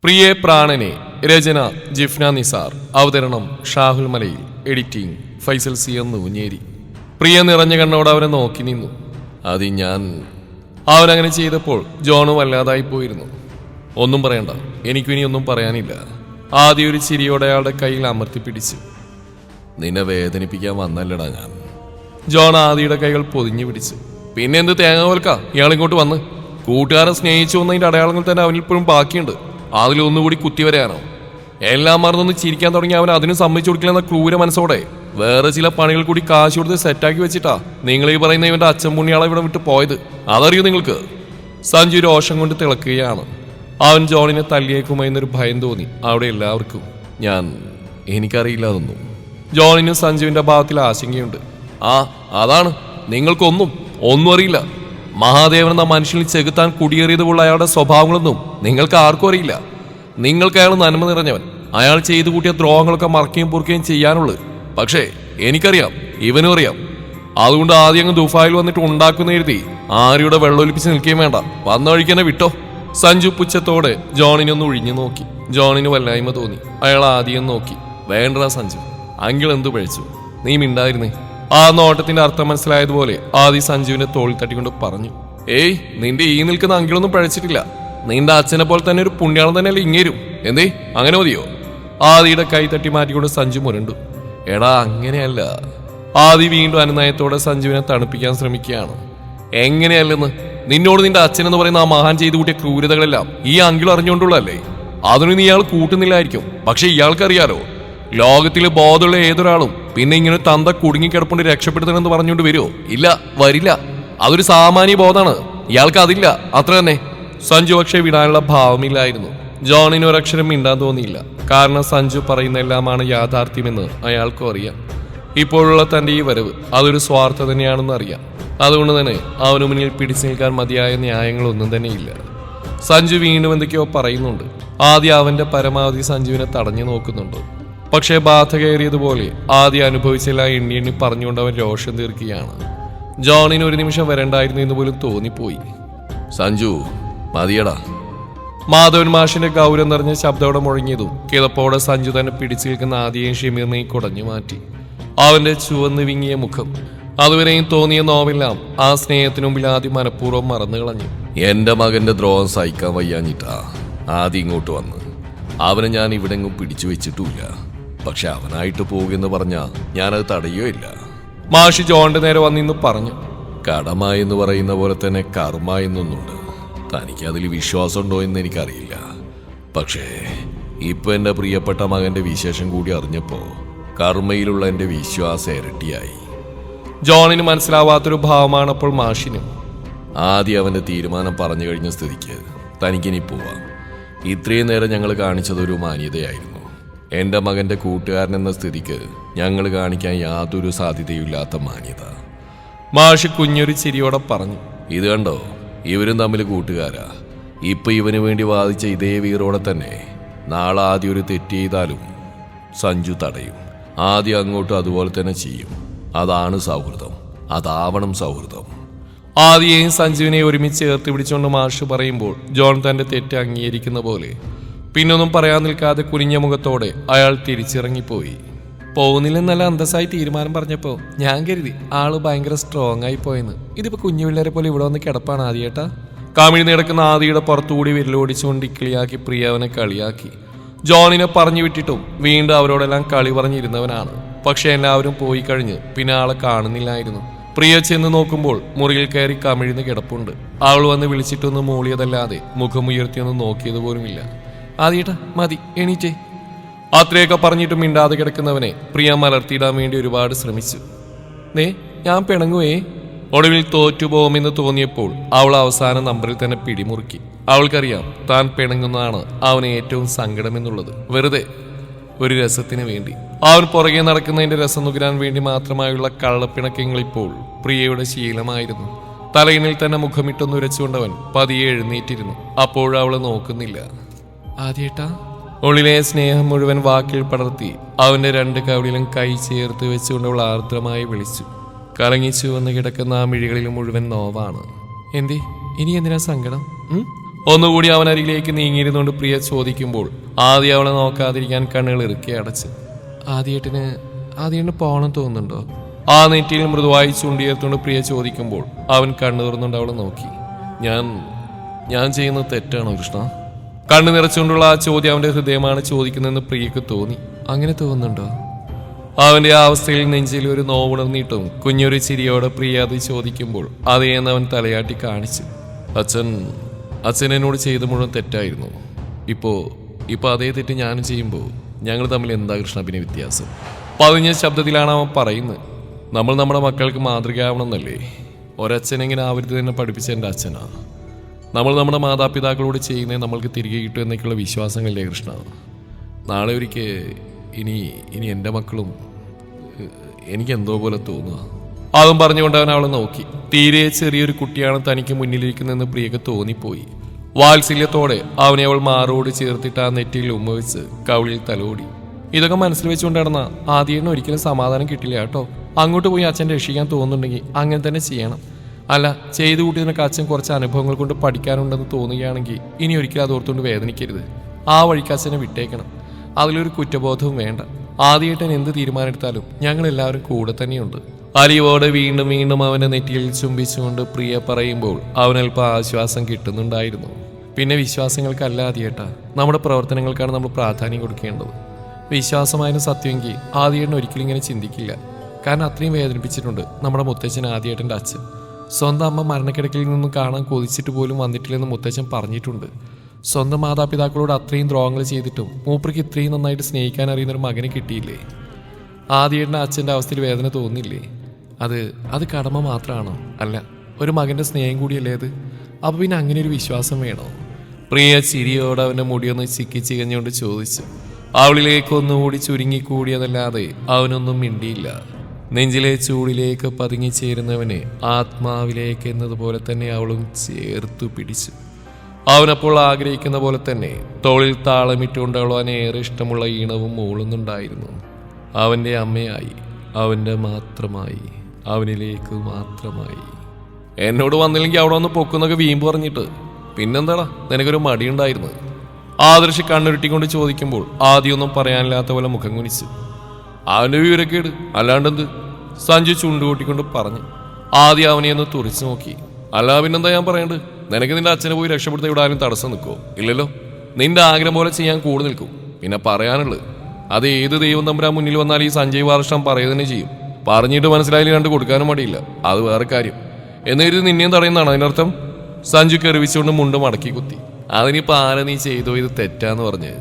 പ്രിയേ പ്രാണനെ. രചന ജിഫ്ന നിസാർ. അവതരണം ഷാഹുൽ മലയിൽ. എഡിറ്റിംഗ് ഫൈസൽ സി എന്ന് ഊഞ്ഞേരി. പ്രിയ നിറഞ്ഞ കണ്ണോട് അവനെ നോക്കി നിന്നു. അത് ഞാൻ. അവനങ്ങനെ ചെയ്തപ്പോൾ ജോണും വല്ലാതായി പോയിരുന്നു. ഒന്നും പറയണ്ട, എനിക്കിനി ഒന്നും പറയാനില്ല. ആദ്യം ഒരു ചിരിയോടെ അയാളുടെ കയ്യിൽ അമർത്തിപ്പിടിച്ചു. നിന്നെ വേദനിപ്പിക്കാൻ വന്നല്ലടാ ഞാൻ. ജോൺ ആദിയുടെ കൈകൾ പൊതിഞ്ഞു പിടിച്ചു. പിന്നെ എന്ത് തേങ്ങ പോൽക്ക ഇയാളിങ്ങോട്ട് വന്ന്? കൂട്ടുകാരെ സ്നേഹിച്ചു വന്നതിന്റെ അടയാളങ്ങൾ തന്നെ അവനിപ്പോഴും ബാക്കിയുണ്ട്. അതിലൊന്നുകൂടി കുത്തിവരാനോ? എല്ലാം മറന്നൊന്ന് ചിരിക്കാൻ തുടങ്ങി അവൻ അതിന് സമ്മതിച്ചു കൊടുക്കില്ലെന്ന ക്രൂര മനസ്സോടെ വേറെ ചില പണികൾ കൂടി കാശ് കൊടുത്ത് സെറ്റാക്കി വെച്ചിട്ടാ നിങ്ങൾ ഈ പറയുന്ന ഇവന്റെ അച്ഛൻ പുണ്യാളെ ഇവിടെ വിട്ട് പോയത്. അതറിയോ നിങ്ങൾക്ക്? സഞ്ജു രോഷം കൊണ്ട് തിളക്കുകയാണ്. അവൻ ജോണിനെ തല്ലിയേക്കുമോ എന്നൊരു ഭയം തോന്നി അവിടെ എല്ലാവർക്കും. എനിക്കറിയില്ല അതൊന്നും. ജോണിനും സഞ്ജുവിന്റെ ഭാവത്തിൽ ആശങ്കയുണ്ട്. അതാണ്, ഒന്നും അറിയില്ല. മഹാദേവൻ എന്ന മനുഷ്യനിൽ ചെകുത്താൻ കുടിയേറിയതുള്ള അയാളുടെ സ്വഭാവങ്ങളൊന്നും നിങ്ങൾക്ക് ആർക്കും അറിയില്ല. നിങ്ങൾക്ക് അയാൾ നന്മ നിറഞ്ഞവൻ. അയാൾ ചെയ്തു കൂട്ടിയ ദ്രോഹങ്ങളൊക്കെ മറക്കുകയും പൊറുക്കുകയും ചെയ്യാനുള്ളത്. പക്ഷേ എനിക്കറിയാം, ഇവനും അറിയാം. അതുകൊണ്ട് ആദ്യം അങ്ങ് ദുഫായിൽ വന്നിട്ട് ഉണ്ടാക്കുന്ന എഴുതി ആരുടെ വെള്ളമൊലിപ്പിച്ച് നിൽക്കുകയും വേണ്ട. വന്ന വഴിക്ക് തന്നെ വിട്ടോ. സഞ്ജു പുച്ഛത്തോടെ ജോണിനൊന്ന് ഒഴിഞ്ഞു നോക്കി. ജോണിന് വല്ലായ്മ തോന്നി. അയാൾ ആദ്യം നോക്കി. വേണ്ട സഞ്ജു, അങ്കിൾ എന്തു പഴിച്ചു? നീ മിണ്ടായിരുന്നേ. ആ നോട്ടത്തിന്റെ അർത്ഥം മനസ്സിലായതുപോലെ ആദ്യ സഞ്ജുവിന്റെ തോളിൽ തട്ടിക്കൊണ്ട് പറഞ്ഞു. ഏയ്, നിന്റെ ഈ നിൽക്കുന്ന അങ്കിളൊന്നും പഴച്ചിട്ടില്ല. നിന്റെ അച്ഛനെ പോലെ തന്നെ ഒരു പുണ്യാളം തന്നെയല്ലേ ഇങ്ങേരും. എന്തേ, അങ്ങനെ മതിയോ? ആദിയുടെ കൈ തട്ടി മാറ്റിക്കൊണ്ട് സഞ്ജു മുരണ്ടു. എടാ, അങ്ങനെയല്ല. ആദി വീണ്ടും അനുനയത്തോടെ സഞ്ജുവിനെ തണുപ്പിക്കാൻ ശ്രമിക്കുകയാണ്. എങ്ങനെയല്ലെന്ന്? നിന്നോട് നിന്റെ അച്ഛനെന്ന് പറയുന്ന ആ മഹാൻ ചെയ്തു കൂട്ടിയ ക്രൂരതകളെല്ലാം ഈ അങ്കിൾ അറിഞ്ഞുകൊണ്ടുള്ളതല്ലേ? അതിന് നീ ഇയാൾ കൂട്ടുന്നില്ലായിരിക്കും. പക്ഷെ ഇയാൾക്കറിയാലോ, ലോകത്തിലെ ബോധമുള്ള ഏതൊരാളും പിന്നെ ഇങ്ങനെ തന്ത കുടുങ്ങിക്കിടപ്പുണ്ട് രക്ഷപ്പെടുത്തണമെന്ന് പറഞ്ഞുകൊണ്ട് വരുമോ? ഇല്ല, വരില്ല. അതൊരു സാമാന്യ ബോധമാണ്. ഇയാൾക്ക് അതില്ല, അത്ര തന്നെ. സഞ്ജു പക്ഷെ വിടാനുള്ള ഭാവമില്ലായിരുന്നു. ജോണിന് ഒരക്ഷരം മിണ്ടാൻ തോന്നിയില്ല. കാരണം സഞ്ജു പറയുന്ന എല്ലാമാണ് യാഥാർത്ഥ്യമെന്ന് അയാൾക്കും അറിയാം. ഇപ്പോഴുള്ള തന്റെ ഈ വരവ് അതൊരു സ്വാർത്ഥ തന്നെയാണെന്ന് അറിയാം. അതുകൊണ്ട് തന്നെ അവന് മുന്നിൽ പിടിച്ചു നിൽക്കാൻ മതിയായ ന്യായങ്ങളൊന്നും തന്നെയില്ല. സഞ്ജു വീണ്ടും എന്തൊക്കെയോ പറയുന്നുണ്ട്. ആദ്യം അവന്റെ പരമാവധി സഞ്ജുവിനെ തടഞ്ഞു നോക്കുന്നുണ്ട്. പക്ഷേ ബാധ കയറിയതുപോലെ ആദ്യം അനുഭവിച്ചില്ല എണ്ണി എണ്ണി പറഞ്ഞുകൊണ്ട് അവൻ രോഷം തീർക്കുകയാണ്. ജോണിന് ഒരു നിമിഷം വരണ്ടായിരുന്നു എന്ന് പോലും തോന്നിപ്പോയി. സഞ്ജു, മതിയടാ. മാധവൻ മാഷിന്റെ ഗൗരവം നിറഞ്ഞ ശബ്ദത്തോടെ മുഴങ്ങിയതും കിതപ്പോടെ സഞ്ജു തന്നെ പിടിച്ചു നിൽക്കുന്ന ആദ്യം ഷമീറിനെ കുടഞ്ഞു മാറ്റി. അവന്റെ ചുവന്ന് വിങ്ങിയ മുഖം, അതുവരെയും തോന്നിയ നോവെല്ലാം ആ സ്നേഹത്തിനു മുമ്പിൽ ആദ്യം മനഃപൂർവ്വം മറന്നു കളഞ്ഞു. എന്റെ മകന്റെ ദ്രോഹം സഹിക്കാൻ വയ്യാഞ്ഞിട്ടാ ആദ്യം ഇങ്ങോട്ട് വന്ന്. അവനെ ഞാൻ ഇവിടെങ്ങും പിടിച്ചു വെച്ചിട്ടുമില്ല. പക്ഷെ അവനായിട്ട് പോകുമെന്ന് പറഞ്ഞാ ഞാനത് തടയോ ഇല്ല. മാഷി ജോണിന്റെ നേരെ വന്നിന്ന് പറഞ്ഞു. കടമ എന്ന് പറയുന്ന പോലെ തന്നെ കർമ്മ എന്നൊന്നുണ്ട്. തനിക്ക് അതിൽ വിശ്വാസമുണ്ടോ എന്ന് എനിക്കറിയില്ല. പക്ഷേ ഇപ്പൊ എന്റെ പ്രിയപ്പെട്ട മകന്റെ വിശേഷം കൂടി അറിഞ്ഞപ്പോ കർമ്മയിലുള്ള എന്റെ വിശ്വാസം ഇരട്ടിയായി. ജോണിന് മനസ്സിലാവാത്തൊരു ഭാവമാണ് അപ്പോൾ മാഷിനും. ആദ്യം അവന്റെ തീരുമാനം പറഞ്ഞു കഴിഞ്ഞ സ്ഥിതിക്ക് തനിക്കിനി പോവാം. ഇത്രയും നേരം ഞങ്ങൾ കാണിച്ചതൊരു മാന്യതയായിരുന്നു. എന്റെ മകന്റെ കൂട്ടുകാരൻ എന്ന സ്ഥിതിക്ക് ഞങ്ങൾ കാണിക്കാൻ യാതൊരു സാധ്യതയില്ലാത്ത മാന്യത. മാഷി കുഞ്ഞൊരു ചിരിയോടെ പറഞ്ഞു. ഇത് കണ്ടോ, ഇവരും തമ്മിൽ കൂട്ടുകാരാ. ഇപ്പൊ ഇവന് വേണ്ടി വാദിച്ച ഇതേ വീറോടെ തന്നെ നാളെ ആദ്യം ഒരു തെറ്റ് ചെയ്താലും സഞ്ജു തടയും. ആദ്യം അങ്ങോട്ടും അതുപോലെ തന്നെ ചെയ്യും. അതാണ് സൗഹൃദം. അതാവണം സൗഹൃദം. ആദ്യയും സഞ്ജുവിനെ ഒരുമിച്ച് ചേർത്ത് പിടിച്ചുകൊണ്ട് മാഷ് പറയുമ്പോൾ ജോൺ തന്റെ തെറ്റ് അംഗീകരിക്കുന്ന പോലെ പിന്നൊന്നും പറയാൻ നിൽക്കാതെ കുനിഞ്ഞ മുഖത്തോടെ അയാൾ തിരിച്ചിറങ്ങിപ്പോയി. പോകുന്നില്ലെന്നല്ല അന്തസ്സായി തീരുമാനം പറഞ്ഞപ്പോ ഞാൻ കരുതി ആള് ഭയങ്കര സ്ട്രോങ് ആയി പോയെന്ന്. ഇതിപ്പോ കുഞ്ഞു പിള്ളേരെ പോലെ ഇവിടെ വന്ന് കിടപ്പാണ് ആദ്യേട്ടാ. കമിഴ്ന്ന് കിടക്കുന്ന ആദിയുടെ പുറത്തുകൂടി വിരലോടിച്ചുകൊണ്ട് ഇക്കിളിയാക്കി പ്രിയ അവനെ കളിയാക്കി. ജോണിനെ പറഞ്ഞു വിട്ടിട്ടും വീണ്ടും അവരോടെല്ലാം കളി പറഞ്ഞിരുന്നവനാണ്. പക്ഷെ എല്ലാവരും പോയി കഴിഞ്ഞ് പിന്നെ ആളെ കാണുന്നില്ലായിരുന്നു. പ്രിയ ചെന്ന് നോക്കുമ്പോൾ മുറിയിൽ കയറി കമിഴ്ന്ന് കിടപ്പുണ്ട്. അവൾ വന്ന് വിളിച്ചിട്ടൊന്ന് മൂളിയതല്ലാതെ മുഖമുയർത്തിയൊന്നും നോക്കിയത് പോലുമില്ല. ആദ്യേട്ടാ, മതി, എണീറ്റേ. അത്രയൊക്കെ പറഞ്ഞിട്ടും മിണ്ടാതെ കിടക്കുന്നവനെ പ്രിയ മലർത്തിയിടാൻ വേണ്ടി ഒരുപാട് ശ്രമിച്ചു. ഞാൻ പിണങ്ങുവേ. ഒടുവിൽ തോറ്റുപോകുമെന്ന് തോന്നിയപ്പോൾ അവൾ അവസാന നമ്പറിൽ തന്നെ പിടിമുറുക്കി. അവൾക്കറിയാം താൻ പിണങ്ങുന്നതാണ് അവന് ഏറ്റവും സങ്കടമെന്നുള്ളത്. വെറുതെ ഒരു രസത്തിന് വേണ്ടി അവൻ പുറകെ നടക്കുന്നതിന്റെ രസം നുകരാൻ വേണ്ടി മാത്രമായുള്ള കള്ളപ്പിണക്കങ്ങൾ ഇപ്പോൾ പ്രിയയുടെ ശീലമായിരുന്നു. തലയിനിൽ തന്നെ മുഖമിട്ടൊന്ന് ഉരച്ചുകൊണ്ടവൻ പതിയെ എഴുന്നേറ്റിരുന്നു. അപ്പോഴവളെ നോക്കുന്നില്ല. ആദ്യേട്ടാ. ഉള്ളിലെ സ്നേഹം മുഴുവൻ വാക്കിൽ പടർത്തി അവന്റെ രണ്ട് കവിളിലും കൈ ചേർത്ത് വെച്ചുകൊണ്ട് അവൾ ആർദ്രമായി വിളിച്ചു. കറങ്ങിച്ചു വന്ന് കിടക്കുന്ന ആ മിഴികളിൽ മുഴുവൻ നോവാണ്. എന്തേ, ഇനി എന്തിനാ സങ്കടം? ഒന്നുകൂടി അവൻ അരികിലേക്ക് നീങ്ങിയിരുന്നുകൊണ്ട് പ്രിയ ചോദിക്കുമ്പോൾ ആദ്യം അവളെ നോക്കാതിരിക്കാൻ കണ്ണുകൾ ഇറുക്കി അടച്ച്. ആദ്യേട്ടന് പോകണം തോന്നുന്നുണ്ടോ? ആ നെറ്റിയിൽ മൃദുവായി ചൂണ്ടിയേർത്തുകൊണ്ട് പ്രിയ ചോദിക്കുമ്പോൾ അവൻ കണ്ണു തുറന്നുകൊണ്ട് അവളെ നോക്കി. ഞാൻ ചെയ്യുന്നത് തെറ്റാണോ കൃഷ്ണ? കണ്ണു നിറച്ചുകൊണ്ടുള്ള ആ ചോദ്യം അവന്റെ ഹൃദയമാണ് ചോദിക്കുന്നതെന്ന് പ്രിയക്ക് തോന്നി. അങ്ങനെ തോന്നുന്നുണ്ടോ? അവന്റെ ആ അവസ്ഥയിൽ നെഞ്ചിൽ ഒരു നോവുണർന്നിട്ടും കുഞ്ഞൊരു ചിരിയോടെ പ്രിയ അത് ചോദിക്കുമ്പോൾ അതേന്ന് അവൻ തലയാട്ടി കാണിച്ചു. അച്ഛൻ എന്നോട് ചെയ്ത മുഴുവൻ തെറ്റായിരുന്നു. ഇപ്പോ അതേ തെറ്റ് ഞാനും ചെയ്യുമ്പോൾ ഞങ്ങൾ തമ്മിൽ എന്താ കൃഷ്ണ പിന്നെ വ്യത്യാസം? പതിഞ്ഞ ശബ്ദത്തിലാണ് അവൻ പറയുന്നത്. നമ്മൾ നമ്മുടെ മക്കൾക്ക് മാതൃകയാവണമെന്നല്ലേ? ഒരച്ഛനെങ്ങനെ ആവരുത് തന്നെ പഠിപ്പിച്ച എൻ്റെ അച്ഛനാ. നമ്മൾ നമ്മുടെ മാതാപിതാക്കളോട് ചെയ്യുന്നത് നമ്മൾക്ക് തിരികെ കിട്ടും എന്നൊക്കെയുള്ള വിശ്വാസങ്ങളില്ലേ കൃഷ്ണ? നാളെ ഒരിക്കൽ ഇനി എൻ്റെ മക്കളും എനിക്ക് എന്തോ പോലെ തോന്നുക. അതും പറഞ്ഞുകൊണ്ട് അവൻ അവളെ നോക്കി. തീരെ ചെറിയൊരു കുട്ടിയാണ് തനിക്ക് മുന്നിലിരിക്കുന്നതെന്ന് പ്രിയക്ക് തോന്നിപ്പോയി. വാത്സല്യത്തോടെ അവനെ അവൾ മാറോട് ചേർത്തിട്ട് ആ നെറ്റിയിൽ ഉമ്മ വെച്ച് കവിളിൽ തലോടി. ഇതൊക്കെ മനസ്സിൽ വെച്ചുകൊണ്ട് നടന്ന ആദ്യം ഒരിക്കലും സമാധാനം കിട്ടില്ല കേട്ടോ. അങ്ങോട്ട് പോയി അച്ഛനെ രക്ഷിക്കാൻ തോന്നുന്നുണ്ടെങ്കിൽ അങ്ങനെ തന്നെ ചെയ്യണം. അല്ല, ചെയ്തു കൂട്ടിയതിനൊക്കെ അച്ഛൻ കുറച്ച് അനുഭവങ്ങൾ കൊണ്ട് പഠിക്കാനുണ്ടെന്ന് തോന്നുകയാണെങ്കിൽ ഇനി ഒരിക്കലും അതോർത്തുകൊണ്ട് വേദനിക്കരുത്. ആ വഴിക്ക് അച്ഛനെ വിട്ടേക്കണം. അതിലൊരു കുറ്റബോധവും വേണ്ട. ആദ്യമായിട്ട് എന്ത് തീരുമാനമെടുത്താലും ഞങ്ങൾ എല്ലാവരും കൂടെ തന്നെയുണ്ട്. അലിവോടെ വീണ്ടും വീണ്ടും അവന്റെ നെറ്റിയിൽ ചുംബിച്ചുകൊണ്ട് പ്രിയ പറയുമ്പോൾ അവനൽപ്പം ആശ്വാസം കിട്ടുന്നുണ്ടായിരുന്നു. പിന്നെ വിശ്വാസങ്ങൾക്കല്ല ആദ്യേട്ടാ, നമ്മുടെ പ്രവർത്തനങ്ങൾക്കാണ് നമ്മൾ പ്രാധാന്യം കൊടുക്കേണ്ടത്. വിശ്വാസമായിരുന്നു സത്യമെങ്കിൽ ആദ്യേട്ടൻ ഒരിക്കലും ഇങ്ങനെ ചിന്തിക്കില്ല. കാരണം അത്രയും വേദനിപ്പിച്ചിട്ടുണ്ട് നമ്മുടെ മുത്തച്ഛൻ ആദ്യേട്ടൻ്റെ അച്ഛൻ. സ്വന്തം അമ്മ മരണക്കിടക്കിൽ നിന്നും കാണാൻ കൊതിച്ചിട്ട് പോലും വന്നിട്ടില്ലെന്ന് മുത്തച്ഛൻ പറഞ്ഞിട്ടുണ്ട്. സ്വന്തം മാതാപിതാക്കളോട് അത്രയും ദ്രോഹങ്ങൾ ചെയ്തിട്ടും മൂപ്പർക്ക് ഇത്രയും നന്നായിട്ട് സ്നേഹിക്കാൻ അറിയുന്നൊരു മകനെ കിട്ടിയില്ലേ? ആദ്യേട്ടൻ്റെ അച്ഛൻ്റെ അവസ്ഥയിൽ വേദന തോന്നില്ലേ? അത് കടമ മാത്രമാണോ? അല്ല, ഒരു മകൻ്റെ സ്നേഹം കൂടിയല്ലേ അത്? അപ്പോൾ പിന്നെ അങ്ങനെ ഒരു വിശ്വാസം വേണോ? പ്രിയ ചിരിയോടെ അവൻ്റെ മുടിയൊന്ന് ചിക്കി ചികഞ്ഞുകൊണ്ട് ചോദിച്ചു. അവളിലേക്ക് ഒന്നുകൂടി ചുരുങ്ങിക്കൂടിയതല്ലാതെ അവനൊന്നും മിണ്ടിയില്ല. നെഞ്ചിലെ ചൂടിലേക്ക് പതുങ്ങിച്ചേരുന്നവനെ ആത്മാവിലേക്ക് എന്നതുപോലെ തന്നെ അവളും ചേർത്തു പിടിച്ചു. അവനപ്പോൾ ആഗ്രഹിക്കുന്ന പോലെ തന്നെ തോളിൽ താളമിട്ടുകൊണ്ട് അവളെ ഏറെ ഇഷ്ടമുള്ള ഈണവും മൂളുന്നുണ്ടായിരുന്നു. അവൻ്റെ അമ്മയായി, അവൻ്റെ മാത്രമായി, അവനിലേക്ക് മാത്രമായി. എന്നോട് വന്നില്ലെങ്കിൽ അവിടെ വന്ന് പൊക്കുന്നൊക്കെ വീമ്പ് പറഞ്ഞിട്ട് പിന്നെന്താടാ നിനക്കൊരു മടിയുണ്ടായിരുന്നു? ആദർശ് കണ്ണുരുട്ടിക്കൊണ്ട് ചോദിക്കുമ്പോൾ ആദ്യമൊന്നും പറയാനില്ലാത്ത പോലെ മുഖം കുനിച്ചു. അവൻ്റെ വിവരക്കേട് അല്ലാണ്ടെന്ത്? സഞ്ജു ചുണ്ടുകൂട്ടിക്കൊണ്ട് പറഞ്ഞു. ആദ്യം അവനെ ഒന്ന് തുറിച്ചു നോക്കി. അല്ല പിന്നെന്താ ഞാൻ പറയേണ്ടത്? നിനക്ക് നിന്റെ അച്ഛനെ പോയി രക്ഷപ്പെടുത്ത ഇവിടെ ആരും തടസ്സം നിൽക്കുമോ? ഇല്ലല്ലോ. നിന്റെ ആഗ്രഹം പോലെ ചെയ്യാൻ കൂടെ നിൽക്കും. പിന്നെ പറയാനുള്ളത്, അത് ഏത് ദൈവം തമ്പുരാൻ മുന്നിൽ വന്നാൽ ഈ സഞ്ജയ് വാർഷം പറയുക തന്നെ ചെയ്യും. പറഞ്ഞിട്ട് മനസ്സിലായാലും കണ്ട് കൊടുക്കാനും മടിയില്ല. അത് വേറെ കാര്യം. എന്നേര് നിന്നെയും തടയുന്നതാണ് അതിനർത്ഥം. സഞ്ജു കെറിവിച്ചുകൊണ്ട് മുണ്ട് മടക്കി കുത്തി. അതിനിപ്പോൾ ആരെ നീ ചെയ്തോ ഇത് തെറ്റാന്ന് പറഞ്ഞ്.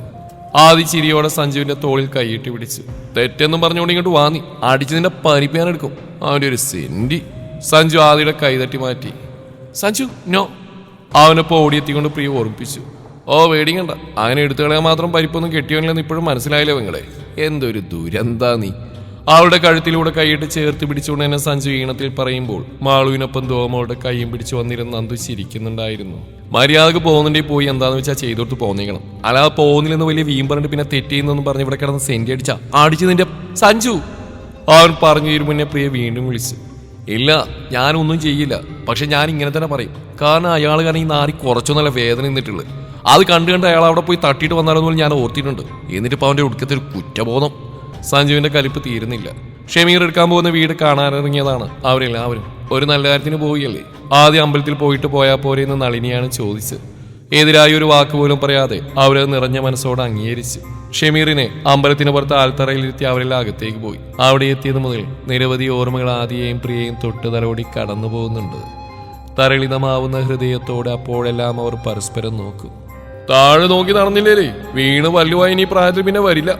ആദ്യ ചിരിയോടെ സഞ്ജുവിന്റെ തോളിൽ കൈയിട്ട് പിടിച്ചു. തെറ്റെന്നും പറഞ്ഞുകൊണ്ട് ഇങ്ങോട്ട് വാങ്ങി അടിച്ച് നിന്റെ പരിപ്പാനെടുക്കും അവന്റെ ഒരു സെന്റി. സഞ്ജു ആദിയുടെ കൈതട്ടി മാറ്റി. സഞ്ജു നോ. അവനൊപ്പം ഓടിയെത്തിക്കൊണ്ട് പ്രിയ ഓർമ്മിപ്പിച്ചു. ഓ വേടിക്കണ്ട, അങ്ങനെ എടുത്തു കളയാൻ മാത്രം പരിപ്പൊന്നും കെട്ടിയോന്നില്ലെന്ന് ഇപ്പോഴും മനസ്സിലായില്ലേ നിങ്ങളെ? എന്തൊരു ദുരന്താ നീ. അവളുടെ കഴുത്തിലൂടെ കൈയിട്ട് ചേർത്ത് പിടിച്ചുകൊണ്ട് തന്നെ സഞ്ജു ഈണത്തിൽ പറയുമ്പോൾ മാളുവിനൊപ്പം ദോമോളുടെ കൈയും പിടിച്ചു വന്നിരുന്ന് നന്ദു ചിരിക്കുന്നുണ്ടായിരുന്നു. മര്യാദക്ക് പോകുന്നുണ്ടെങ്കിൽ പോയി എന്താന്ന് വെച്ചാൽ ചെയ്തോട്ട് പോന്നേക്കണം. അല്ലാതെ പോകുന്നില്ലെന്ന് വലിയ വീം പറഞ്ഞിട്ട് പിന്നെ തെറ്റിയെന്നൊന്നും പറഞ്ഞ് ഇവിടെ കിടന്ന് സെന്റി അടിച്ചു നിന്റെ സഞ്ജു. അവൻ പറഞ്ഞു തീരും മുന്നേ പ്രിയ വീണ്ടും വിളിച്ചു. ഇല്ല, ഞാനൊന്നും ചെയ്യില്ല. പക്ഷെ ഞാൻ ഇങ്ങനെ തന്നെ പറയും. കാരണം അയാൾ കാരണം ഈ നാരി കുറച്ചൊന്നല്ല വേദന നിന്നിട്ടുള്ളത്. അത് കണ്ട് അയാൾ അവിടെ പോയി തട്ടിയിട്ട് വന്നാലൊന്നും ഞാൻ ഓർത്തിട്ടുണ്ട്. എന്നിട്ടിപ്പോൾ അവൻ്റെ ഒടുക്കത്തെ ഒരു കുറ്റബോധം. സഞ്ജുവിന്റെ കലിപ്പ് തീരുന്നില്ല. ഷമീർ എടുക്കാൻ പോകുന്ന വീട് കാണാനിറങ്ങിയതാണ് അവരെല്ലാവരും. ഒരു നല്ല കാര്യത്തിന് പോവുകയല്ലേ? ആദ്യം അമ്പലത്തിൽ പോയിട്ട് പോയാൽ പോരെ എന്ന് നളിനിയാണ് ചോദിച്ചത്. എതിരായി ഒരു വാക്ക് പോലും പറയാതെ അവരത് നിറഞ്ഞ മനസ്സോടെ അംഗീകരിച്ചു. ഷമീറിനെ അമ്പലത്തിന് പുറത്ത് ആൽത്തറയിലിരുത്തി അവരെല്ലാം അകത്തേക്ക് പോയി. അവിടെ എത്തിയത് മുതൽ നിരവധി ഓർമ്മകൾ ആദിയെയും പ്രിയയും തൊട്ട് തലോടി കടന്നു പോകുന്നുണ്ട്. തരളിതമാവുന്ന ഹൃദയത്തോടെ അപ്പോഴെല്ലാം അവർ പരസ്പരം നോക്കും. താഴെ നോക്കി നടന്നില്ലേ? വീണ് വല്ലുവായി ഇനി പ്രായത്തിൽ പിന്നെ വരില്ല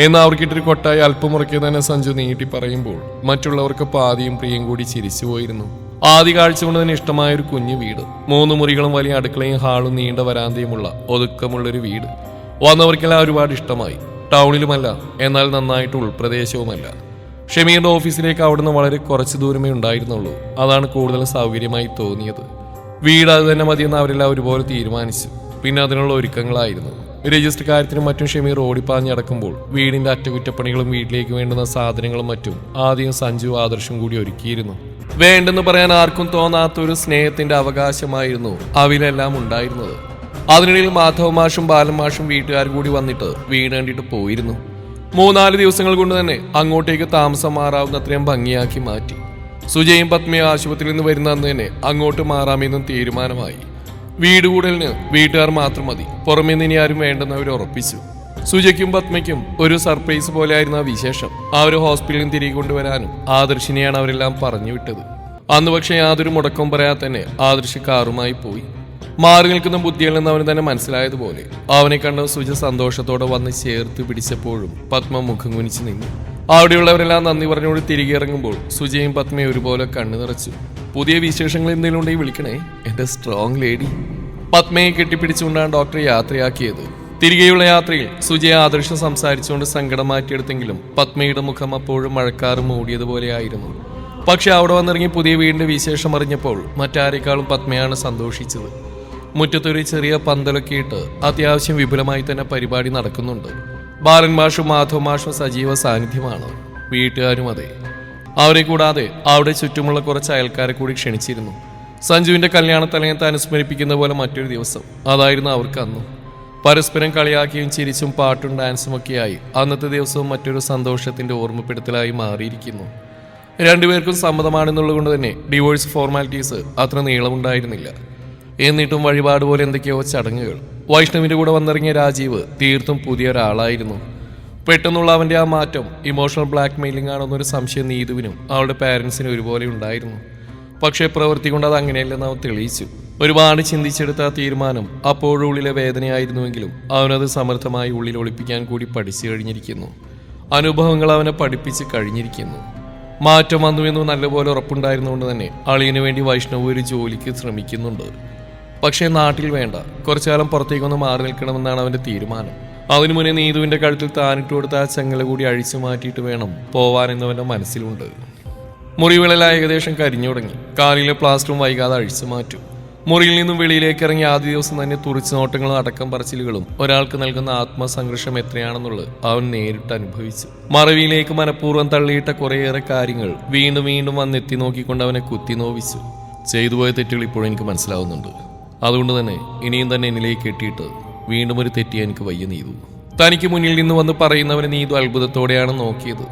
എന്ന് അവർക്കിട്ടൊരു കൊട്ടായി അല്പം മുറക്കി തന്നെ സഞ്ജു നീട്ടി പറയുമ്പോൾ മറ്റുള്ളവർക്ക് പാതിയും പ്രിയം കൂടി ചിരിച്ചു പോയിരുന്നു. ആദ്യ കാഴ്ച കൊണ്ട് തന്നെ ഇഷ്ടമായ ഒരു കുഞ്ഞു വീട്. 3 മുറികളും വലിയ അടുക്കളയും ഹാളും നീണ്ട വരാന്തയുമുള്ള ഒതുക്കമുള്ളൊരു വീട് വന്നവർക്കെല്ലാം ഒരുപാട് ഇഷ്ടമായി. ടൗണിലുമല്ല, എന്നാൽ നന്നായിട്ട് ഉൾപ്രദേശവുമല്ല. ഷമീറിന്റെ ഓഫീസിലേക്ക് അവിടുന്ന് വളരെ കുറച്ച് ദൂരമേ ഉണ്ടായിരുന്നുള്ളൂ. അതാണ് കൂടുതൽ സൗകര്യമായി തോന്നിയത്. വീട് അത് തന്നെ മതിയെന്ന് അവരെല്ലാം ഒരുപോലെ തീരുമാനിച്ചു. പിന്നെ അതിനുള്ള ഒരുക്കങ്ങളായിരുന്നു. രജിസ്റ്റർ കാര്യത്തിനും മറ്റും ഷമീർ ഓടിപ്പാഞ്ഞടക്കുമ്പോൾ വീടിന്റെ അറ്റകുറ്റപ്പണികളും വീട്ടിലേക്ക് വേണ്ടുന്ന സാധനങ്ങളും മറ്റും ആദ്യം സഞ്ജു ആദർശം കൂടി ഒരുക്കിയിരുന്നു. വേണ്ടെന്ന് പറയാൻ ആർക്കും തോന്നാത്തൊരു സ്നേഹത്തിന്റെ അവകാശമായിരുന്നു അവയിലെല്ലാം ഉണ്ടായിരുന്നത്. അതിനിടയിൽ മാധവ മാഷും ബാലൻ മാഷും വീട്ടുകാർ കൂടി വന്നിട്ട് വീട് കണ്ടിട്ട് പോയിരുന്നു. 3-4 ദിവസങ്ങൾ കൊണ്ട് തന്നെ അങ്ങോട്ടേക്ക് താമസം മാറാവുന്നത്രയും ഭംഗിയാക്കി മാറ്റി. സുജയും പത്മയും ആശുപത്രിയിൽ നിന്ന് വരുന്ന അന്ന് തന്നെ അങ്ങോട്ട് മാറാമെന്നും തീരുമാനമായി. വീട് കൂടലിന് വീട്ടുകാർ മാത്രം മതി, പുറമേ നിന്ന് ഇനി ആരും വേണ്ടെന്ന് അവർ ഉറപ്പിച്ചു. സുജയ്ക്കും പത്മയ്ക്കും ഒരു സർപ്രൈസ് പോലെയായിരുന്നു ആ വിശേഷം. അവര് ഹോസ്പിറ്റലിൽ തിരികെ കൊണ്ടുവരാനും ആദർശിനെയാണ് അവരെല്ലാം പറഞ്ഞു വിട്ടത്. അന്ന് പക്ഷേ യാതൊരു മുടക്കവും പറയാതെ തന്നെ ആദർശ് കാറുമായി പോയി. മാറി നിൽക്കുന്ന ബുദ്ധിയിൽ നിന്ന് അവന് തന്നെ മനസ്സിലായതുപോലെ അവനെ കണ്ട സുജ സന്തോഷത്തോടെ വന്ന് ചേർത്ത് പിടിച്ചപ്പോഴും പത്മ മുഖം കുനിച്ച് നിന്നു. അവിടെയുള്ളവരെല്ലാം നന്ദി പറഞ്ഞുകൊണ്ട് തിരികെ ഇറങ്ങുമ്പോൾ സുജയും പത്മയും ഒരുപോലെ കണ്ണു നിറച്ചു. പുതിയ വിശേഷങ്ങൾ എന്തെങ്കിലും ഉണ്ടെങ്കിൽ വിളിക്കണേ എന്റെ സ്ട്രോങ് ലേഡി. പത്മയെ കെട്ടിപ്പിടിച്ചുകൊണ്ടാണ് ഡോക്ടർ യാത്രയാക്കിയത്. തിരികെയുള്ള യാത്രയിൽ സുജയെ ആദർശം സംസാരിച്ചുകൊണ്ട് സങ്കടം മാറ്റിയെടുത്തെങ്കിലും പത്മയുടെ മുഖം അപ്പോഴും മഴക്കാറ് മൂടിയതുപോലെയായിരുന്നു. പക്ഷെ അവിടെ വന്നിറങ്ങി പുതിയ വീടിന്റെ വിശേഷം അറിഞ്ഞപ്പോൾ മറ്റാരെക്കാളും പത്മയാണ് സന്തോഷിച്ചത്. മുറ്റത്തൊരു ചെറിയ പന്തലൊക്കെ ഇട്ട് അത്യാവശ്യം വിപുലമായി തന്നെ പരിപാടി നടക്കുന്നുണ്ട്. ബാലൻ മാഷും മാധവ് മാഷും സജീവ സാന്നിധ്യമാണ്. വീട്ടുകാരും അതെ. അവരെ കൂടാതെ അവിടെ ചുറ്റുമുള്ള കുറച്ച് അയൽക്കാരെ കൂടി ക്ഷണിച്ചിരുന്നു. സഞ്ജുവിന്റെ കല്യാണത്തലയത്തെ അനുസ്മരിപ്പിക്കുന്ന പോലെ മറ്റൊരു ദിവസം അതായിരുന്നു അവർക്ക് അന്നും. പരസ്പരം കളിയാക്കിയും ചിരിച്ചും പാട്ടും ഡാൻസും ഒക്കെയായി അന്നത്തെ ദിവസവും മറ്റൊരു സന്തോഷത്തിന്റെ ഓർമ്മപ്പെടുത്തലായി മാറിയിരിക്കുന്നു. രണ്ടുപേർക്കും സമ്മതമാണെന്നുള്ളതുകൊണ്ട് തന്നെ ഡിവോഴ്സ് ഫോർമാലിറ്റീസ് അത്ര നീളമുണ്ടായിരുന്നില്ല. എന്നിട്ടും വഴിപാട് പോലെ എന്തൊക്കെയോ ചടങ്ങുകൾ. വൈഷ്ണവിന്റെ കൂടെ വന്നിറങ്ങിയ രാജീവ് തീർത്തും പുതിയ ഒരാളായിരുന്നു. പെട്ടെന്നുള്ള അവന്റെ ആ മാറ്റം ഇമോഷണൽ ബ്ലാക്ക് മെയിലിംഗ് ആണെന്നൊരു സംശയം നീതുവിനും അവളുടെ പാരൻസിനും ഒരുപോലെ ഉണ്ടായിരുന്നു. പക്ഷേ പ്രവൃത്തി കൊണ്ട് അത് അങ്ങനെയല്ലെന്ന് അവൻ തെളിയിച്ചു. ഒരുപാട് ചിന്തിച്ചെടുത്ത ആ തീരുമാനം അപ്പോഴുള്ളിലെ വേദനയായിരുന്നുവെങ്കിലും അവനത് സമർത്ഥമായി ഉള്ളിൽ ഒളിപ്പിക്കാൻ കൂടി പഠിച്ചു കഴിഞ്ഞിരിക്കുന്നു. അനുഭവങ്ങൾ അവനെ പഠിപ്പിച്ച് കഴിഞ്ഞിരിക്കുന്നു. മാറ്റം വന്നുവെന്ന് നല്ലപോലെ ഉറപ്പുണ്ടായിരുന്നുകൊണ്ട് തന്നെ അളിയനു വേണ്ടി വൈഷ്ണവ് ഒരു ജോലിക്ക് ശ്രമിക്കുന്നുണ്ട്. പക്ഷേ നാട്ടിൽ വേണ്ട, കുറച്ചുകാലം പുറത്തേക്കൊന്ന് മാറി നിൽക്കണമെന്നാണ് അവന്റെ തീരുമാനം. അതിനു മുന്നേ നീതുവിന്റെ കഴുത്തിൽ താനിട്ട് കൊടുത്ത ആ ചങ്ങല കൂടി അഴിച്ചു മാറ്റിയിട്ട് വേണം പോവാനെന്നവന്റെ മനസ്സിലുണ്ട്. മുറിവുകളെല്ലാം ഏകദേശം കരിഞ്ഞു തുടങ്ങി. കാലിലെ പ്ലാസ്റ്ററും വൈകാതെ അഴിച്ചു മാറ്റും. മുറിയിൽ നിന്നും വെളിയിലേക്ക് ഇറങ്ങി ആദ്യ ദിവസം തന്നെ തുറിച്ചു നോട്ടങ്ങളും അടക്കം പറച്ചിലുകളും ഒരാൾക്ക് നൽകുന്ന ആത്മസംഘർഷം എത്രയാണെന്നുള്ളത് അവൻ നേരിട്ട് അനുഭവിച്ചു. മറവിയിലേക്ക് മനഃപൂർവ്വം തള്ളിയിട്ട കുറേയേറെ കാര്യങ്ങൾ വീണ്ടും വീണ്ടും വന്നെത്തി നോക്കിക്കൊണ്ട് അവനെ കുത്തി നോവിച്ചു. ചെയ്തുപോയ തെറ്റുകൾ ഇപ്പോഴും എനിക്ക് മനസ്സിലാവുന്നുണ്ട്. അതുകൊണ്ട് തന്നെ ഇനിയും തന്നെ എന്നിലേക്ക് കെട്ടിയിട്ട് വീണ്ടും ഒരു തെറ്റി എനിക്ക് വയ്യ നീതു. തനിക്ക് മുന്നിൽ നിന്ന് വന്ന് പറയുന്നവനെ നീതു അത്ഭുതത്തോടെയാണ് നോക്കിയത്.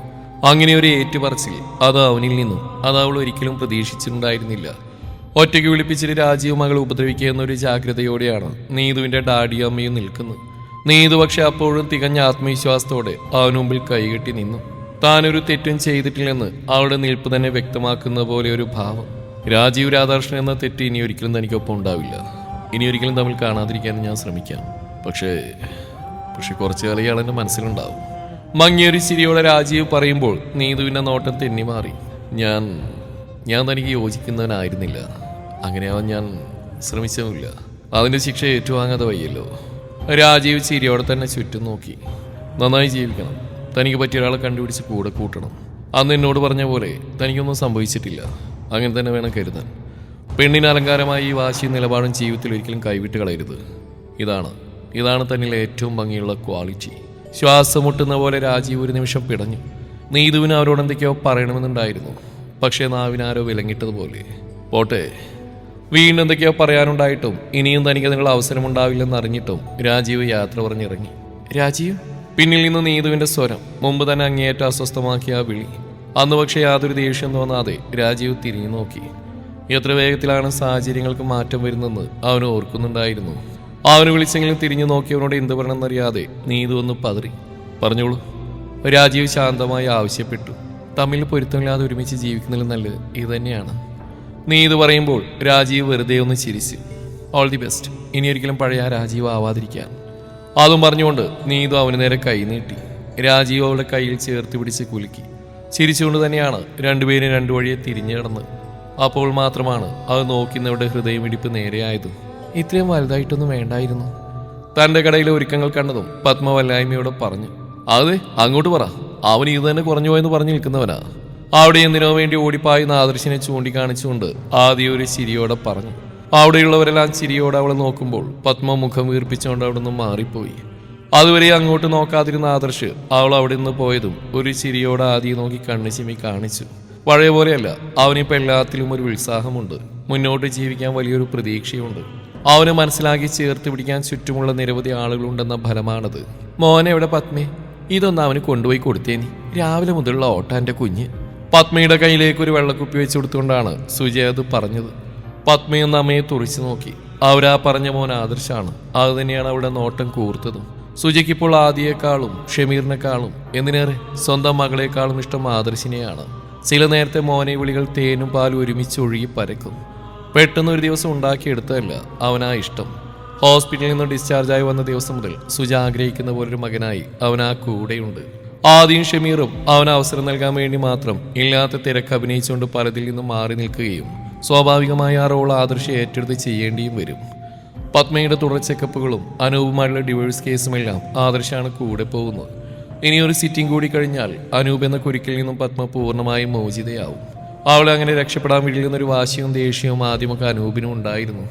അങ്ങനെ ഒരു ഏറ്റുപറച്ചിൽ അത് അവനിൽ നിന്നും അത് അവൾ ഒരിക്കലും പ്രതീക്ഷിച്ചിട്ടുണ്ടായിരുന്നില്ല. ഒറ്റയ്ക്ക് വിളിപ്പിച്ചിട്ട് രാജീവ് മകൾ ഉപദ്രവിക്കുക എന്നൊരു ജാഗ്രതയോടെയാണ് നീതുവിന്റെ ഡാഡിയും അമ്മയും നിൽക്കുന്നത്. നീതു പക്ഷെ അപ്പോഴും തികഞ്ഞ ആത്മവിശ്വാസത്തോടെ അവന് മുമ്പിൽ കൈകെട്ടി നിന്നു. താനൊരു തെറ്റും ചെയ്തിട്ടില്ലെന്ന് അവളുടെ നിൽപ്പ് തന്നെ വ്യക്തമാക്കുന്ന പോലെ ഒരു ഭാവം. രാജീവ് രാധാകൃഷ്ണൻ എന്ന തെറ്റ് ഇനി ഒരിക്കലും തനിക്കൊപ്പം ഉണ്ടാവില്ല. ഇനി ഒരിക്കലും തമ്മിൽ കാണാതിരിക്കാൻ ഞാൻ ശ്രമിക്കാം. പക്ഷേ കുറച്ചു കാലം ഇയാൾ എൻ്റെ മനസ്സിലുണ്ടാവും. മങ്ങിയൊരു ചിരിയോടെ രാജീവ് പറയുമ്പോൾ നീതുവിൻ്റെ നോട്ടം തെന്നിമാറി. ഞാൻ തനിക്ക് യോജിക്കുന്നവനായിരുന്നില്ല. അങ്ങനെയാവാൻ ഞാൻ ശ്രമിച്ചതുമില്ല. അതിൻ്റെ ശിക്ഷ ഏറ്റുവാങ്ങാതെ വയ്യല്ലോ. രാജീവ് ചിരിയോടെ തന്നെ ചുറ്റും നോക്കി. നന്നായി ജീവിക്കണം. തനിക്ക് പറ്റിയ ഒരാളെ കണ്ടുപിടിച്ച് കൂടെ കൂട്ടണം. അന്ന് എന്നോട് പറഞ്ഞ പോലെ തനിക്കൊന്നും സംഭവിച്ചിട്ടില്ല. അങ്ങനെ തന്നെ വേണം കരുതാൻ. പെണ്ണിന് അലങ്കാരമായി ഈ വാശിയും നിലപാടും ജീവിതത്തിൽ ഒരിക്കലും കൈവിട്ട് കളയരുത്. ഇതാണ് തന്നിലെ ഏറ്റവും ഭംഗിയുള്ള ക്വാളിറ്റി. ശ്വാസം മുട്ടുന്ന പോലെ രാജീവ് ഒരു നിമിഷം പിടഞ്ഞു. നീതുവിന് അവരോട് എന്തൊക്കെയോ പറയണമെന്നുണ്ടായിരുന്നു. പക്ഷേ നാവിനാരോ വിലങ്ങിട്ടതുപോലെ. പോട്ടെ, വീണ്ടും എന്തൊക്കെയോ പറയാനുണ്ടായിട്ടും ഇനിയും തനിക്ക് അതിനുള്ള അവസരമുണ്ടാവില്ലെന്ന് അറിഞ്ഞിട്ടും രാജീവ് യാത്ര പറഞ്ഞിറങ്ങി. രാജീവ്, പിന്നിൽ നിന്ന് നീതുവിന്റെ സ്വരം, മുമ്പ് തന്നെ അങ്ങേയറ്റം അസ്വസ്ഥമാക്കിയ ആ വിളി. അന്ന് പക്ഷേ യാതൊരു ദേഷ്യം തോന്നാതെ രാജീവ് തിരിഞ്ഞു നോക്കി. എത്ര വേഗത്തിലാണ് സാഹചര്യങ്ങൾക്ക് മാറ്റം വരുന്നതെന്ന് അവന് ഓർക്കുന്നുണ്ടായിരുന്നു. അവന് വിളിച്ചെങ്കിലും തിരിഞ്ഞു നോക്കിയവനോട് എന്ത് പറയണമെന്നറിയാതെ നീതു ഒന്ന് പതറി. പറഞ്ഞോളൂ, രാജീവ് ശാന്തമായി ആവശ്യപ്പെട്ടു. തമ്മിൽ പൊരുത്തമില്ലാതെ ഒരുമിച്ച് ജീവിക്കുന്നതിൽ നല്ലത് ഇത് തന്നെയാണ്. നീതു പറയുമ്പോൾ രാജീവ് വെറുതെ ഒന്ന് ചിരിച്ചു. All the best. ഇനി ഒരിക്കലും പഴയ രാജീവ് ആവാതിരിക്കാൻ. അതും പറഞ്ഞുകൊണ്ട് നീതു അവന് നേരെ കൈ നീട്ടി. രാജീവ് അവളുടെ കയ്യിൽ ചേർത്ത് പിടിച്ച് കുലുക്കി. ചിരിച്ചുകൊണ്ട് തന്നെയാണ് രണ്ടുപേരും രണ്ടു വഴിയെ തിരിഞ്ഞു കിടന്നത്. അപ്പോൾ മാത്രമാണ് അത് നോക്കുന്നവരുടെ ഹൃദയമിടിപ്പ് നേരെയായത്. ഇത്രയും വലുതായിട്ടൊന്നും വേണ്ടായിരുന്നു. തന്റെ കടയിലെ ഒരുക്കങ്ങൾ കണ്ടതും പത്മ വല്ലായ്മയോടെ പറഞ്ഞു. അതെ, അങ്ങോട്ട് പറ. അവൻ ഇത് തന്നെ കുറഞ്ഞു പോയെന്ന് പറഞ്ഞു നിൽക്കുന്നവനാ. അവിടെ എന്തിനോ വേണ്ടി ഓടിപ്പായുന്ന ആദർശിനെ ചൂണ്ടിക്കാണിച്ചുകൊണ്ട് ആദ്യം ഒരു ചിരിയോടെ പറഞ്ഞു. അവിടെയുള്ളവരെല്ലാം ചിരിയോടെ അവളെ നോക്കുമ്പോൾ പത്മ മുഖം വീർപ്പിച്ചുകൊണ്ട് അവിടെ നിന്ന് മാറിപ്പോയി. അതുവരെ അങ്ങോട്ട് നോക്കാതിരുന്ന ആദർശ് അവൾ അവിടെ നിന്ന് പോയതും ഒരു ചിരിയോടെ ആദ്യം നോക്കി കണ്ണു ചിമ്മി കാണിച്ചു. പഴയ പോലെയല്ല, അവനിപ്പോൾ എല്ലാത്തിലും ഒരു ഉത്സാഹമുണ്ട്. മുന്നോട്ട് ജീവിക്കാൻ വലിയൊരു പ്രതീക്ഷയുണ്ട്. അവനെ മനസ്സിലാക്കി ചേർത്ത് പിടിക്കാൻ ചുറ്റുമുള്ള നിരവധി ആളുകളുണ്ടെന്ന ഫലമാണത്. മോനെ എവിടെ പത്മേ? ഇതൊന്ന് അവന് കൊണ്ടുപോയി കൊടുത്തേനി. രാവിലെ മുതലുള്ള ഓട്ടാന്റെ കുഞ്ഞ്. പത്മയുടെ കയ്യിലേക്ക് ഒരു വെള്ളക്കുപ്പി വെച്ച് കൊടുത്തുകൊണ്ടാണ് സുജയ അത് പറഞ്ഞത്. പത്മയൊന്ന് അമ്മയെ തുറിച്ചു നോക്കി. അവരാ പറഞ്ഞ മോൻ ആദർശാണ്. അത് തന്നെയാണ് അവിടെ നോട്ടം കൂർത്തതും. സുജയ്ക്കിപ്പോൾ ആദിയേക്കാളും ഷമീറിനെക്കാളും എന്തിനേറെ സ്വന്തം മകളെക്കാളും ഇഷ്ടം ആദർശിനെയാണ്. ചില നേരത്തെ മോനെ വിളികൾ തേനും പാലും ഒരുമിച്ച് ഒഴുകി പരക്കും. പെട്ടെന്ന് ഒരു ദിവസം ഉണ്ടാക്കിയെടുത്തതല്ല അവനാ ഇഷ്ടം. ഹോസ്പിറ്റലിൽ നിന്ന് ഡിസ്ചാർജായി വന്ന ദിവസം മുതൽ സുജ ആഗ്രഹിക്കുന്ന പോലൊരു മകനായി അവനാ കൂടെയുണ്ട്. ആദ്യം ഷമീറും അവന് അവസരം നൽകാൻ വേണ്ടി മാത്രം ഇല്ലാത്ത തിരക്ക് അഭിനയിച്ചുകൊണ്ട് പലതിൽ നിന്നും മാറി നിൽക്കുകയും സ്വാഭാവികമായ ആ റോൾ ആദർശം ഏറ്റെടുത്ത് ചെയ്യേണ്ടിയും വരും. പത്മയുടെ തുടർ ചെക്കപ്പുകളും അനൂപുമായുള്ള ഡിവോഴ്സ് കേസുമെല്ലാം ആദർശാണ് കൂടെ പോകുന്നത്. ഇനിയൊരു സിറ്റിംഗ് കൂടി കഴിഞ്ഞാൽ അനൂപ് എന്ന കുരുക്കിൽ നിന്നും പത്മ പൂർണ്ണമായും മോചിതയാവും. അവളെ അങ്ങനെ രക്ഷപ്പെടാൻ വിളിക്കുന്നൊരു വാശിയും ദേഷ്യവും ആദ്യമൊക്കെ അനൂപിനും ഉണ്ടായിരുന്നു.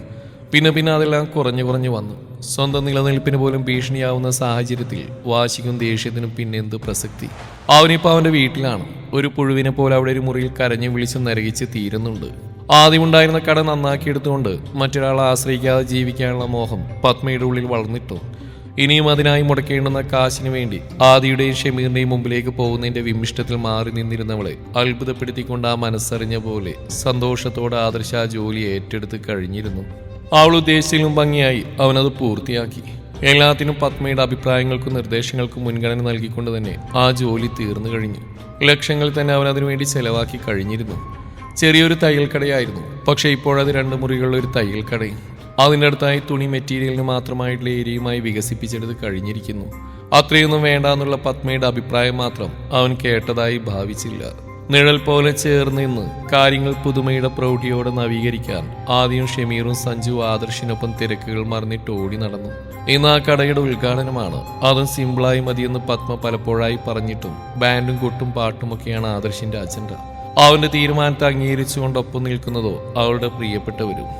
പിന്നെ അതെല്ലാം കുറഞ്ഞു വന്നു. സ്വന്തം നിലനിൽപ്പിന് പോലും ഭീഷണിയാവുന്ന സാഹചര്യത്തിൽ വാശിക്കും ദേഷ്യത്തിനും പിന്നെ എന്ത് പ്രസക്തി? അവനിപ്പോൾ അവൻ്റെ വീട്ടിലാണ്. ഒരു പുഴുവിനെ പോലെ അവിടെ ഒരു മുറിയിൽ കരഞ്ഞു വിളിച്ചു നരകിച്ച് തീരുന്നുണ്ട്. ആദ്യമുണ്ടായിരുന്ന കട നന്നാക്കിയെടുത്തുകൊണ്ട് മറ്റൊരാളെ ആശ്രയിക്കാതെ ജീവിക്കാനുള്ള മോഹം പത്മയുടെ ഉള്ളിൽ വളർന്നിട്ടു. ഇനിയും അതിനായി മുടക്കേണ്ടുന്ന കാശിനു വേണ്ടി ആദിയുടെയും ഷമീറിന്റെയും മുമ്പിലേക്ക് പോകുന്നതിന്റെ വിമിഷ്ടത്തിൽ മാറി നിന്നിരുന്നവളെ അത്ഭുതപ്പെടുത്തിക്കൊണ്ട് ആ മനസ്സറിഞ്ഞ പോലെ സന്തോഷത്തോടെ ആദർശ ആ ജോലി ഏറ്റെടുത്ത് കഴിഞ്ഞിരുന്നു. അവൾ ഉദ്ദേശിച്ചിലും ഭംഗിയായി അവനത് പൂർത്തിയാക്കി. എല്ലാത്തിനും പത്മയുടെ അഭിപ്രായങ്ങൾക്കും നിർദ്ദേശങ്ങൾക്കും മുൻഗണന നൽകിക്കൊണ്ട് തന്നെ ആ ജോലി തീർന്നു കഴിഞ്ഞു. ലക്ഷങ്ങൾ തന്നെ അവൻ അതിനുവേണ്ടി ചെലവാക്കി കഴിഞ്ഞിരുന്നു. ചെറിയൊരു തയ്യൽ കടയായിരുന്നു. പക്ഷെ ഇപ്പോഴത് 2 മുറികളുള്ള ഒരു തയ്യൽ കടയും അതിൻ്റെ അടുത്തായി തുണി മെറ്റീരിയലിന് മാത്രമായിട്ടുള്ള ഏരിയയുമായി വികസിപ്പിച്ചെടുത്ത് കഴിഞ്ഞിരിക്കുന്നു. അത്രയൊന്നും വേണ്ട എന്നുള്ള പത്മയുടെ അഭിപ്രായം മാത്രം അവൻ കേട്ടതായി ഭാവിച്ചില്ല. നിഴൽ പോലെ ചേർന്ന് നിന്ന് കാര്യങ്ങൾ പുതുമയുടെ പ്രൗഢിയോടെ നവീകരിക്കാൻ ആദ്യം ഷമീറും സഞ്ജു ആദർശിനൊപ്പം തിരക്കുകൾ മറിഞ്ഞിട്ട് ഓടി നടന്നു. ഇന്ന് ആ കടയുടെ ഉദ്ഘാടനമാണ്. അതും സിമ്പിളായി മതിയെന്ന് പത്മ പലപ്പോഴായി പറഞ്ഞിട്ടും ബാൻഡും കൊട്ടും പാട്ടുമൊക്കെയാണ് ആദർശിന്റെ അജണ്ട. അവന്റെ തീരുമാനത്തെ അംഗീകരിച്ചുകൊണ്ടൊപ്പം നിൽക്കുന്നതോ അവളുടെ പ്രിയപ്പെട്ടവരും.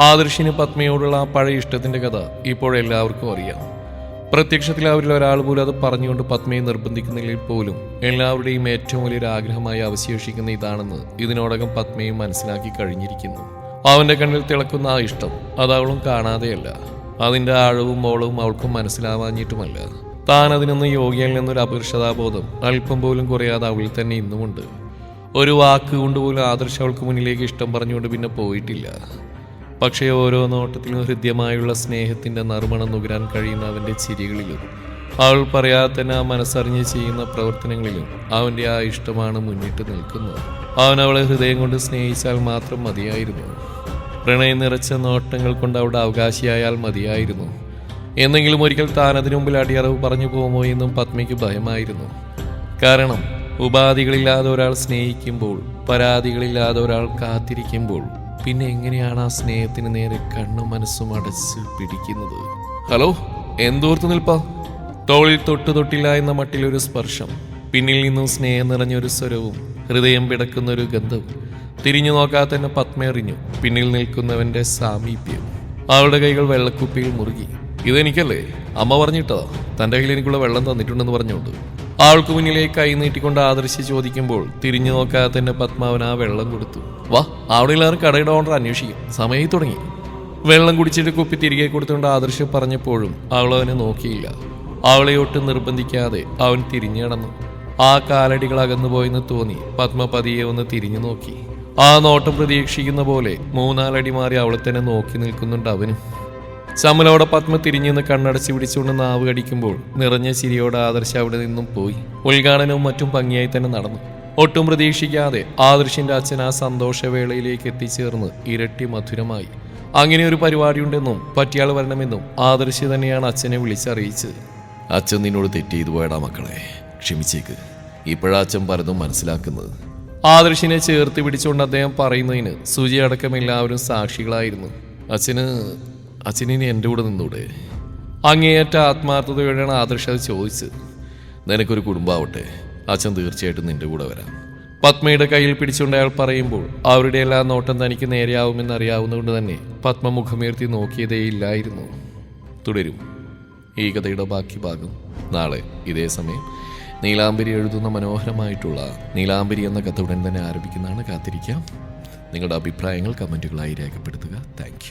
ആദർശിന് പത്മയോടുള്ള ആ പഴയ ഇഷ്ടത്തിന്റെ കഥ ഇപ്പോഴെല്ലാവർക്കും അറിയാം. പ്രത്യക്ഷത്തിൽ അവരിൽ ഒരാൾ പോലും അത് പറഞ്ഞുകൊണ്ട് പത്മയെ നിർബന്ധിക്കുന്നില്ലെങ്കിൽ പോലും എല്ലാവരുടെയും ഏറ്റവും വലിയൊരു ആഗ്രഹമായി അവശേഷിക്കുന്ന ഇതാണെന്ന് ഇതിനോടകം പത്മയും മനസ്സിലാക്കി കഴിഞ്ഞിരിക്കുന്നു. അവന്റെ കണ്ണിൽ തിളക്കുന്ന ആ ഇഷ്ടം അതവളും കാണാതെയല്ല. അതിന്റെ ആഴവും മോളവും അവൾക്കും മനസ്സിലാവാഞ്ഞിട്ടുമല്ല. താൻ അതിനൊന്നും യോഗ്യയിൽ നിന്നൊരു അപകർഷതാബോധം അല്പം പോലും കുറയാതെ അവളിൽ തന്നെ ഇന്നുമുണ്ട്. ഒരു വാക്ക് കൊണ്ടുപോലും ആദർശം അവൾക്ക് മുന്നിലേക്ക് ഇഷ്ടം പറഞ്ഞുകൊണ്ട് പിന്നെ പോയിട്ടില്ല. പക്ഷേ ഓരോ നോട്ടത്തിലും ഹൃദ്യമായുള്ള സ്നേഹത്തിന്റെ നറുമണം നുകരാൻ കഴിയുന്ന അവന്റെ ചിരികളിലും അവൾ പറയാതെ തന്നെ ആ മനസ്സറിഞ്ഞ് ചെയ്യുന്ന പ്രവർത്തനങ്ങളിലും അവന്റെ ആ ഇഷ്ടമാണ് മുന്നിട്ട് നിൽക്കുന്നത്. അവൻ അവളെ ഹൃദയം കൊണ്ട് സ്നേഹിച്ചാൽ മാത്രം മതിയായിരുന്നു. പ്രണയം നിറച്ച നോട്ടങ്ങൾ കൊണ്ട് അവിടെ അവകാശിയായാൽ മതിയായിരുന്നു. എന്നെങ്കിലും ഒരിക്കൽ താൻ അതിനു മുമ്പിൽ അടിയറവ് പറഞ്ഞു പോകുമോ എന്നും പത്മയ്ക്ക് ഭയമായിരുന്നു. കാരണം ഉപാധികളില്ലാതെ ഒരാൾ സ്നേഹിക്കുമ്പോൾ, പരാതികളില്ലാതെ ഒരാൾ കാത്തിരിക്കുമ്പോൾ പിന്നെ എങ്ങനെയാണ് ആ സ്നേഹത്തിന് നേരെ കണ്ണും മനസ്സും അടച്ച് പിടിക്കുന്നത്? ഹലോ, എന്തോർത്ത് നിൽപ്പാ? തോളിൽ തൊട്ടില്ല എന്ന മട്ടിലൊരു സ്പർശം, പിന്നിൽ നിന്നും സ്നേഹം നിറഞ്ഞൊരു സ്വരവും ഹൃദയം പിടക്കുന്ന ഒരു ഗന്ധവും. തിരിഞ്ഞു നോക്കാതെ തന്നെ പത്മ എറിഞ്ഞു പിന്നിൽ നിൽക്കുന്നവന്റെ സാമീപ്യം. അവളുടെ കൈകൾ വെള്ളക്കുപ്പിയിൽ മുറുകി. ഇതെനിക്കല്ലേ അമ്മ പറഞ്ഞിട്ടോ തൻ്റെ കയ്യിൽ എനിക്കുള്ള വെള്ളം തന്നിട്ടുണ്ടെന്ന് പറഞ്ഞുകൊണ്ട് ആൾക്ക് മുന്നിലേക്ക് കൈ നീട്ടിക്കൊണ്ട് ആദർശി ചോദിക്കുമ്പോൾ തിരിഞ്ഞു നോക്കാതെ തന്നെ പത്മാവൻ ആ വെള്ളം കൊടുത്തു. വാ, അവിടെ എല്ലാവരും കടയുടെ ഓണർ അന്വേഷിക്കും, സമയത്ത് തുടങ്ങി. വെള്ളം കുടിച്ചിട്ട് കുപ്പി തിരികെ കൊടുത്തുകൊണ്ട് ആദർശ് പറഞ്ഞപ്പോഴും അവൾ അവനെ നോക്കിയില്ല. അവളെ ഒട്ടും നിർബന്ധിക്കാതെ അവൻ തിരിഞ്ഞു നടന്നു. ആ കാലടികൾ അകന്നുപോയെന്ന് തോന്നി പത്മ പതിയെ ഒന്ന് തിരിഞ്ഞു നോക്കി. ആ നോട്ടം പ്രതീക്ഷിക്കുന്ന പോലെ 3-4 അടി മാറി അവളെ തന്നെ നോക്കി നിൽക്കുന്നുണ്ട് അവനും. ചമ്മലോടെ പത്മ തിരിഞ്ഞെന്ന് കണ്ണടച്ച് പിടിച്ചുകൊണ്ട് നാവ് കടിക്കുമ്പോൾ നിറഞ്ഞ ചിരിയോടെ ആദർശ് അവിടെ നിന്നും പോയി. ഉദ്ഘാടനവും മറ്റും ഭംഗിയായി തന്നെ നടന്നു. ഒട്ടും പ്രതീക്ഷിക്കാതെ ആദർശിന്റെ അച്ഛൻ ആ സന്തോഷവേളയിലേക്ക് എത്തിച്ചേർന്ന് ഇരട്ടി മധുരമായി. അങ്ങനെ ഒരു പരിപാടിയുണ്ടെന്നും പറ്റിയാൾ വരണമെന്നും ആദർശ് തന്നെയാണ് അച്ഛനെ വിളിച്ചറിയിച്ചത്. അച്ഛൻ നിന്നോട് തെറ്റ് ചെയ്തു പോയടാ മക്കളെ, ക്ഷമിച്ചേക്ക്. ഇപ്പോഴാ അച്ഛൻ പലതും മനസ്സിലാക്കുന്നത്. ആദർശിനെ ചേർത്ത് പിടിച്ചുകൊണ്ട് അദ്ദേഹം പറയുന്നതിന് സുജി അടക്കം എല്ലാവരും സാക്ഷികളായിരുന്നു. അച്ഛനിനി എൻ്റെ കൂടെ നിന്നൂടെ? അങ്ങേയറ്റ ആത്മാർത്ഥതയോടെയാണ് ആദർശ് അത് ചോദിച്ചത്. നിനക്കൊരു കുടുംബാവട്ടെ, അച്ഛൻ തീർച്ചയായിട്ടും നിന്റെ കൂടെ വരാം. പത്മയുടെ കയ്യിൽ പിടിച്ചുകൊണ്ട് അയാൾ പറയുമ്പോൾ അവരുടെ എല്ലാ നോട്ടം തനിക്ക് നേരെയാവുമെന്ന് അറിയാവുന്നതുകൊണ്ട് തന്നെ പത്മ മുഖമുയർത്തി നോക്കിയതേയില്ലായിരുന്നു. തുടരും ഈ കഥയുടെ ബാക്കി ഭാഗം നാളെ ഇതേ സമയം. നീലാംബരി എഴുതുന്ന മനോഹരമായിട്ടുള്ള നീലാംബരി എന്ന കഥ ഉടൻ തന്നെ ആരംഭിക്കുന്നതാണ്. കാത്തിരിക്കാം. നിങ്ങളുടെ അഭിപ്രായങ്ങൾ കമൻറ്റുകളായി രേഖപ്പെടുത്തുക. താങ്ക്